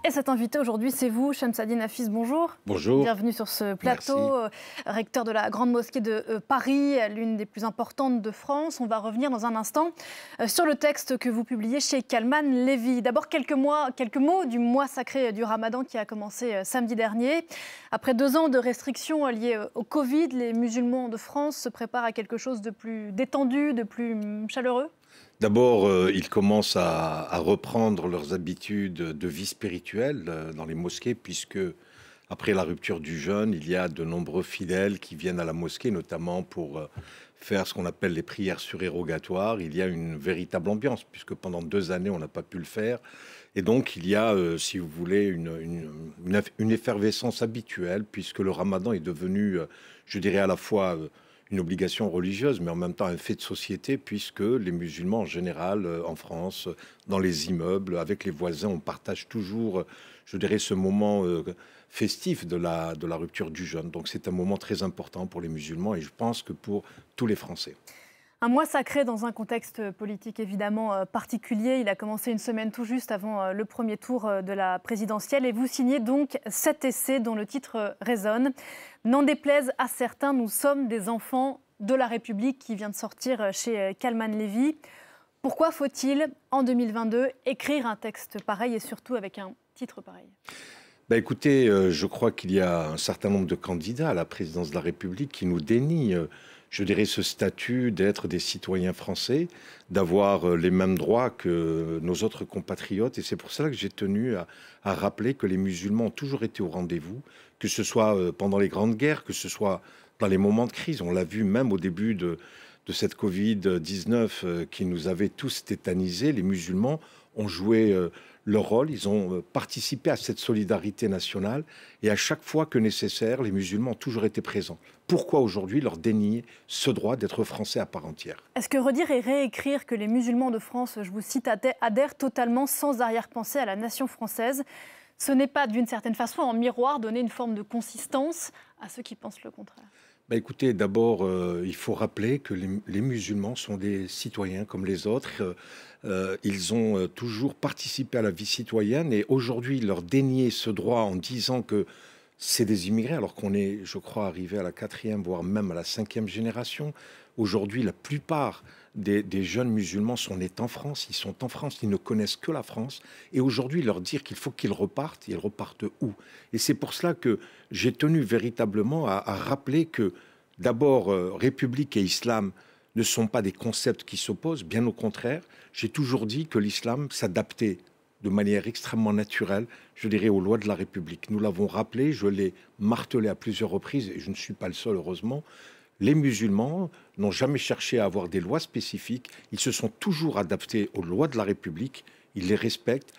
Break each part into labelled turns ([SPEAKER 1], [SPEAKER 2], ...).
[SPEAKER 1] Et cet invité aujourd'hui, c'est vous, Shamsadine Hafiz, bonjour.
[SPEAKER 2] Bonjour.
[SPEAKER 1] Bienvenue sur ce plateau, recteur de la Grande Mosquée de Paris, l'une des plus importantes de France. On va revenir dans un instant sur le texte que vous publiez chez Kalman Levy. D'abord, quelques mots du mois sacré du Ramadan qui a commencé samedi dernier. Après 2 ans de restrictions liées au Covid, les musulmans de France se préparent à quelque chose de plus détendu, de plus chaleureux.
[SPEAKER 2] D'abord, ils commencent à reprendre leurs habitudes de vie spirituelle dans les mosquées, puisque après la rupture du jeûne, il y a de nombreux fidèles qui viennent à la mosquée, notamment pour faire ce qu'on appelle les prières surérogatoires. Il y a une véritable ambiance, puisque pendant 2 années, on n'a pas pu le faire. Et donc, il y a, si vous voulez, une effervescence habituelle, puisque le ramadan est devenu, je dirais, à la fois une obligation religieuse, mais en même temps un fait de société, puisque les musulmans en général, en France, dans les immeubles, avec les voisins, on partage toujours, je dirais, ce moment festif de la rupture du jeûne. Donc c'est un moment très important pour les musulmans et je pense que pour tous les Français.
[SPEAKER 1] Un mois sacré dans un contexte politique évidemment particulier. Il a commencé une semaine tout juste avant le premier tour de la présidentielle. Et vous signez donc cet essai dont le titre résonne. N'en déplaise à certains, nous sommes des enfants de la République, qui vient de sortir chez Kalman Levy. Pourquoi faut-il, en 2022, écrire un texte pareil et surtout avec un titre pareil ?
[SPEAKER 2] Écoutez, je crois qu'il y a un certain nombre de candidats à la présidence de la République qui nous dénient, je dirais, ce statut d'être des citoyens français, d'avoir les mêmes droits que nos autres compatriotes. Et c'est pour cela que j'ai tenu à rappeler que les musulmans ont toujours été au rendez-vous, que ce soit pendant les grandes guerres, que ce soit dans les moments de crise. On l'a vu même au début de cette Covid-19 qui nous avait tous tétanisés. Les musulmans ont joué leur rôle, ils ont participé à cette solidarité nationale et à chaque fois que nécessaire, les musulmans ont toujours été présents. Pourquoi aujourd'hui leur dénier ce droit d'être français à part entière ?
[SPEAKER 1] Est-ce que redire et réécrire que les musulmans de France, je vous cite, adhèrent totalement sans arrière-pensée à la nation française, ce n'est pas d'une certaine façon en miroir donner une forme de consistance à ceux qui pensent le contraire ?
[SPEAKER 2] Écoutez, d'abord, il faut rappeler que les musulmans sont des citoyens comme les autres. Ils ont toujours participé à la vie citoyenne et aujourd'hui, leur dénier ce droit en disant que c'est des immigrés, alors qu'on est, je crois, arrivé à la 4e, voire même à la 5e génération. Aujourd'hui, la plupart des jeunes musulmans sont nés en France, ils sont en France, ils ne connaissent que la France. Et aujourd'hui, leur dire qu'il faut qu'ils repartent, ils repartent où ? Et c'est pour cela que j'ai tenu véritablement à rappeler que, d'abord, République et Islam ne sont pas des concepts qui s'opposent, bien au contraire. J'ai toujours dit que l'islam s'adaptait de manière extrêmement naturelle, je dirais, aux lois de la République. Nous l'avons rappelé, je l'ai martelé à plusieurs reprises, et je ne suis pas le seul, heureusement. Les musulmans n'ont jamais cherché à avoir des lois spécifiques. Ils se sont toujours adaptés aux lois de la République. Ils les respectent.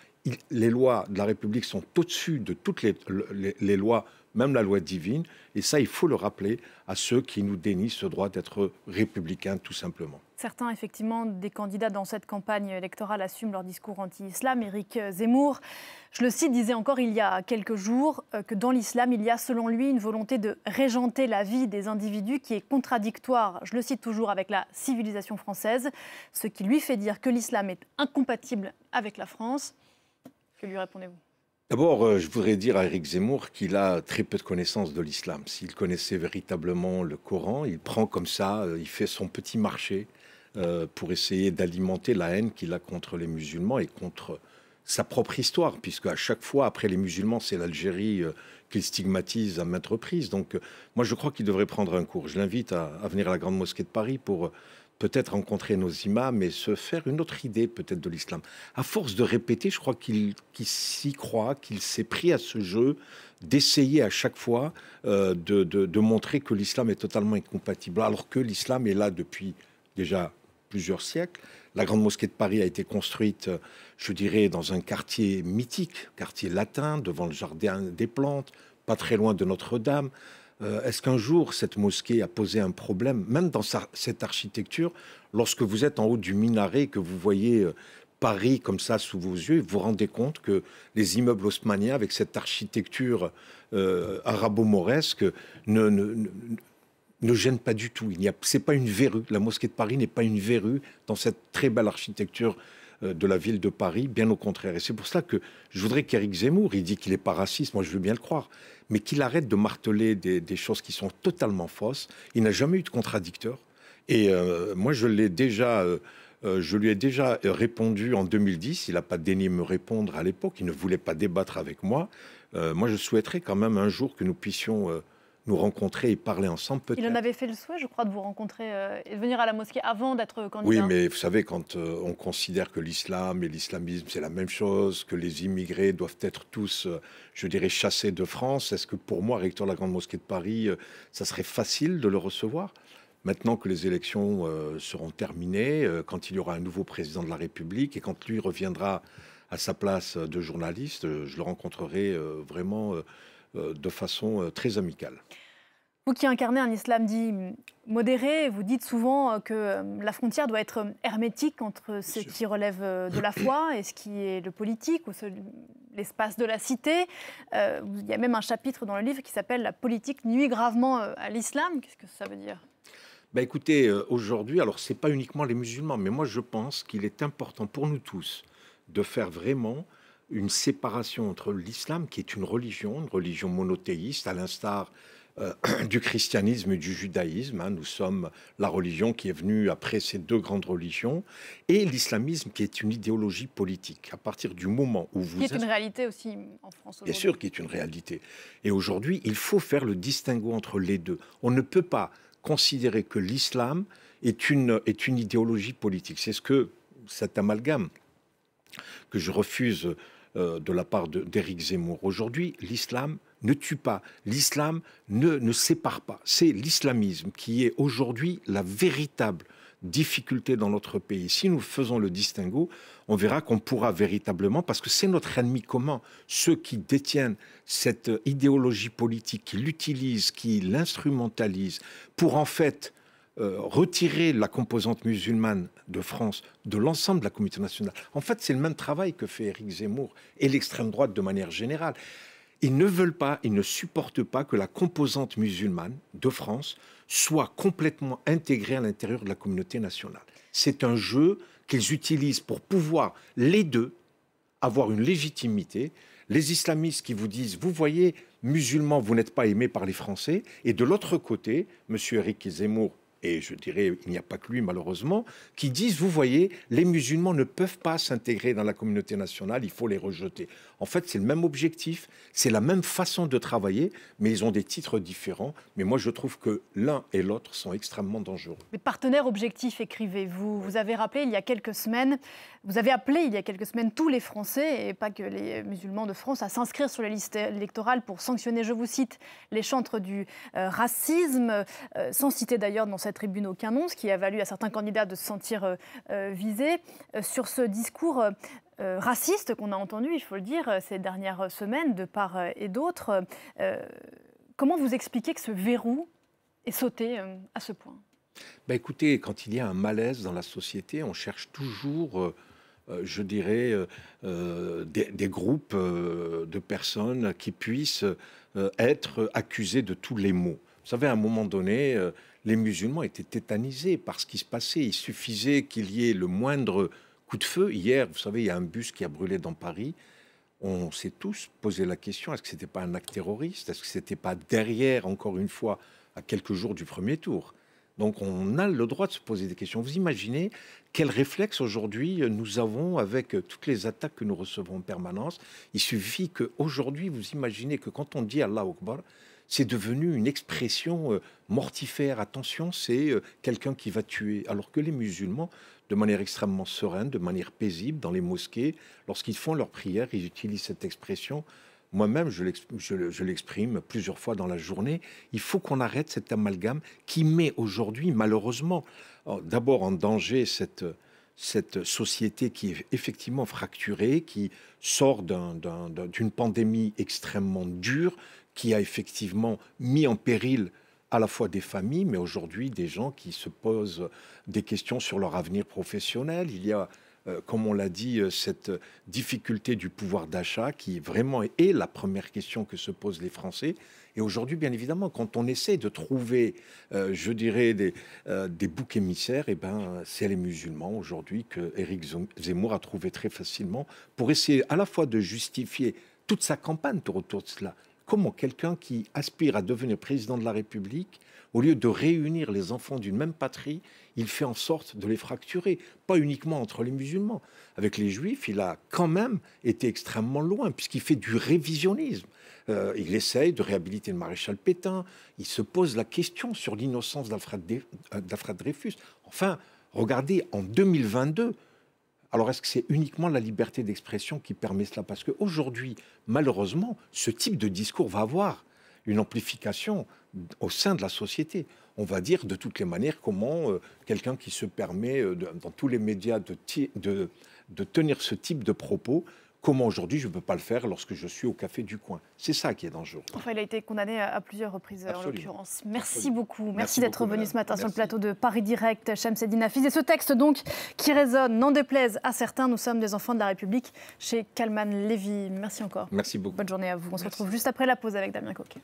[SPEAKER 2] Les lois de la République sont au-dessus de toutes les lois, même la loi divine. Et ça, il faut le rappeler à ceux qui nous dénient ce droit d'être républicains, tout simplement.
[SPEAKER 1] Certains, effectivement, des candidats dans cette campagne électorale assument leur discours anti-islam. Éric Zemmour, je le cite, disait encore il y a quelques jours que dans l'islam, il y a selon lui une volonté de régenter la vie des individus qui est contradictoire, je le cite toujours, avec la civilisation française, ce qui lui fait dire que l'islam est incompatible avec la France. Que lui répondez-vous ?
[SPEAKER 2] D'abord, je voudrais dire à Éric Zemmour qu'il a très peu de connaissances de l'islam. S'il connaissait véritablement le Coran, il prend comme ça, il fait son petit marché pour essayer d'alimenter la haine qu'il a contre les musulmans et contre sa propre histoire, puisque à chaque fois, après les musulmans, c'est l'Algérie qu'il stigmatise à maintes reprises. Donc, moi, je crois qu'il devrait prendre un cours. Je l'invite à venir à la Grande Mosquée de Paris pour peut-être rencontrer nos imams et se faire une autre idée peut-être de l'islam. À force de répéter, je crois qu'il s'y croit, qu'il s'est pris à ce jeu d'essayer à chaque fois de montrer que l'islam est totalement incompatible, alors que l'islam est là depuis déjà plusieurs siècles. La Grande Mosquée de Paris a été construite, je dirais, dans un quartier mythique, quartier latin, devant le jardin des plantes, pas très loin de Notre-Dame. Est-ce qu'un jour, cette mosquée a posé un problème, même dans cette architecture, lorsque vous êtes en haut du minaret, que vous voyez Paris comme ça sous vos yeux, vous vous rendez compte que les immeubles haussmanniens, avec cette architecture arabo-mauresque, ne gênent pas du tout. C'est pas une verrue. La mosquée de Paris n'est pas une verrue dans cette très belle architecture de la ville de Paris, bien au contraire. Et c'est pour cela que je voudrais qu'Éric Zemmour, il dit qu'il n'est pas raciste, moi je veux bien le croire, mais qu'il arrête de marteler des choses qui sont totalement fausses. Il n'a jamais eu de contradicteur. Et moi, je lui ai déjà répondu en 2010. Il n'a pas daigné me répondre à l'époque. Il ne voulait pas débattre avec moi. Moi, je souhaiterais quand même un jour que nous puissions nous rencontrer et parler ensemble, peut-être.
[SPEAKER 1] Il en avait fait le souhait, je crois, de vous rencontrer et de venir à la mosquée avant d'être candidat.
[SPEAKER 2] Oui, mais vous savez, quand on considère que l'islam et l'islamisme, c'est la même chose, que les immigrés doivent être tous, je dirais, chassés de France, est-ce que pour moi, recteur de la Grande Mosquée de Paris, ça serait facile de le recevoir ? Maintenant que les élections seront terminées, quand il y aura un nouveau président de la République et quand lui reviendra à sa place de journaliste, je le rencontrerai vraiment de façon très amicale.
[SPEAKER 1] Vous qui incarnez un islam dit modéré, vous dites souvent que la frontière doit être hermétique entre ce qui relève de la foi et ce qui est le politique ou l'espace de la cité. Il y a même un chapitre dans le livre qui s'appelle « La politique nuit gravement à l'islam ». Qu'est-ce que ça veut dire ?
[SPEAKER 2] Ben écoutez, aujourd'hui, alors ce n'est pas uniquement les musulmans, mais moi je pense qu'il est important pour nous tous de faire vraiment une séparation entre l'islam, qui est une religion monothéiste, à l'instar du christianisme et du judaïsme. Hein. Nous sommes la religion qui est venue après ces deux grandes religions, et l'islamisme, qui est une idéologie politique. À partir du moment où vous...
[SPEAKER 1] Qui est une réalité aussi en France aujourd'hui.
[SPEAKER 2] Bien sûr, qui est une réalité. Et aujourd'hui, il faut faire le distinguo entre les deux. On ne peut pas considérer que l'islam est une idéologie politique. C'est cet amalgame que je refuse de la part d'Éric Zemmour. Aujourd'hui, l'islam ne tue pas, l'islam ne sépare pas. C'est l'islamisme qui est aujourd'hui la véritable difficulté dans notre pays. Si nous faisons le distinguo, on verra qu'on pourra véritablement, parce que c'est notre ennemi commun, ceux qui détiennent cette idéologie politique, qui l'utilisent, qui l'instrumentalisent, pour en fait retirer la composante musulmane de France de l'ensemble de la communauté nationale. En fait, c'est le même travail que fait Éric Zemmour et l'extrême droite de manière générale. Ils ne veulent pas, ils ne supportent pas que la composante musulmane de France soit complètement intégrée à l'intérieur de la communauté nationale. C'est un jeu qu'ils utilisent pour pouvoir, les deux, avoir une légitimité. Les islamistes qui vous disent, vous voyez, musulmans, vous n'êtes pas aimés par les Français. Et de l'autre côté, M. Éric Zemmour, et je dirais, il n'y a pas que lui malheureusement, qui disent, vous voyez, les musulmans ne peuvent pas s'intégrer dans la communauté nationale, il faut les rejeter. En fait, c'est le même objectif, c'est la même façon de travailler, mais ils ont des titres différents. Mais moi, je trouve que l'un et l'autre sont extrêmement dangereux.
[SPEAKER 1] Les partenaires objectifs, écrivez-vous. Vous avez rappelé il y a quelques semaines, vous avez appelé il y a quelques semaines tous les Français, et pas que les musulmans de France, à s'inscrire sur les listes électorales pour sanctionner, je vous cite, les chantres du racisme, sans citer d'ailleurs dans cette tribune aucun nom, ce qui a valu à certains candidats de se sentir visés. Sur ce discours raciste qu'on a entendu, il faut le dire, ces dernières semaines, de part et d'autre, comment vous expliquez que ce verrou est sauté à ce point ?
[SPEAKER 2] Ben écoutez, quand il y a un malaise dans la société, on cherche toujours, je dirais, des groupes de personnes qui puissent être accusées de tous les maux. Vous savez, à un moment donné, les musulmans étaient tétanisés par ce qui se passait. Il suffisait qu'il y ait le moindre coup de feu. Hier, vous savez, il y a un bus qui a brûlé dans Paris. On s'est tous posé la question, est-ce que ce n'était pas un acte terroriste ? Est-ce que ce n'était pas derrière, encore une fois, à quelques jours du premier tour ? Donc on a le droit de se poser des questions. Vous imaginez quel réflexe aujourd'hui nous avons avec toutes les attaques que nous recevons en permanence. Il suffit qu'aujourd'hui, vous imaginez que quand on dit Allahu Akbar, c'est devenu une expression mortifère. Attention, c'est quelqu'un qui va tuer. Alors que les musulmans, de manière extrêmement sereine, de manière paisible, dans les mosquées, lorsqu'ils font leur prière, ils utilisent cette expression. Moi-même, je l'exprime plusieurs fois dans la journée. Il faut qu'on arrête cet amalgame qui met aujourd'hui, malheureusement, d'abord en danger cette société qui est effectivement fracturée, qui sort d'une pandémie extrêmement dure, qui a effectivement mis en péril à la fois des familles, mais aujourd'hui des gens qui se posent des questions sur leur avenir professionnel. Il y a comme on l'a dit, cette difficulté du pouvoir d'achat qui vraiment est la première question que se posent les Français. Et aujourd'hui, bien évidemment, quand on essaie de trouver, je dirais, des boucs émissaires, eh ben, c'est les musulmans aujourd'hui que Éric Zemmour a trouvé très facilement pour essayer à la fois de justifier toute sa campagne autour de cela. Comment quelqu'un qui aspire à devenir président de la République, au lieu de réunir les enfants d'une même patrie, il fait en sorte de les fracturer, pas uniquement entre les musulmans. Avec les juifs, il a quand même été extrêmement loin, puisqu'il fait du révisionnisme. Il essaye de réhabiliter le maréchal Pétain, il se pose la question sur l'innocence d'Alfred Dreyfus. Enfin, regardez, en 2022, alors est-ce que c'est uniquement la liberté d'expression qui permet cela? Parce qu'aujourd'hui, malheureusement, ce type de discours va avoir une amplification au sein de la société. On va dire de toutes les manières comment quelqu'un qui se permet dans tous les médias de tenir ce type de propos, comment aujourd'hui je ne peux pas le faire lorsque je suis au café du coin. C'est ça qui est dangereux.
[SPEAKER 1] Enfin, il a été condamné à plusieurs reprises. Absolument. En l'occurrence. Merci
[SPEAKER 2] Absolument.
[SPEAKER 1] Beaucoup. Merci d'être venu ce matin sur le plateau de Paris Direct, Chamseddine Hafiz. Et ce texte donc qui résonne, n'en déplaise à certains, nous sommes des enfants de la République chez Kalman Levy. Merci encore.
[SPEAKER 2] Merci beaucoup.
[SPEAKER 1] Bonne journée à vous. On se retrouve juste après la pause avec Damien Coquet.